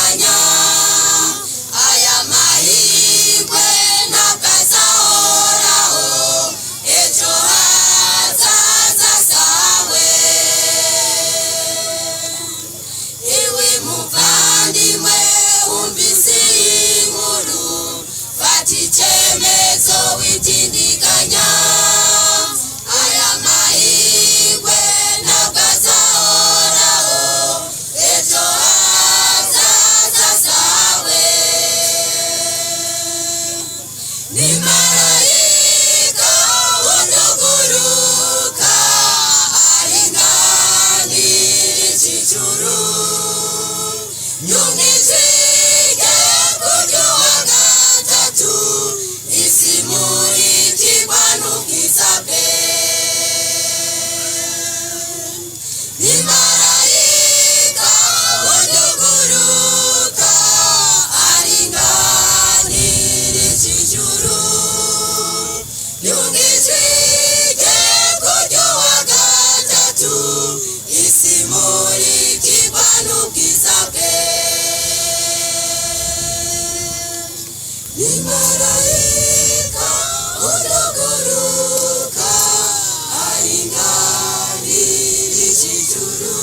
utindikanya aya mahirwe ntabwo azahoraho ejo hazaza sawe iwe muvandimwe umvise inkuru fata icyemezo witindikanya aya mahirwe ntabwo azahoraho ejo hazaza sawe ni marayika unduguruka aringanira ijuru nyumwijige kuryo wa gatatu isi murikirwa n'ubwiza bwe ni marayika unduguruka aringanira ijuru nyumwijige kuryo wa gatatu isi murikirwa n'ubwiza bwe ni marayika unduguruka aringanira ijuru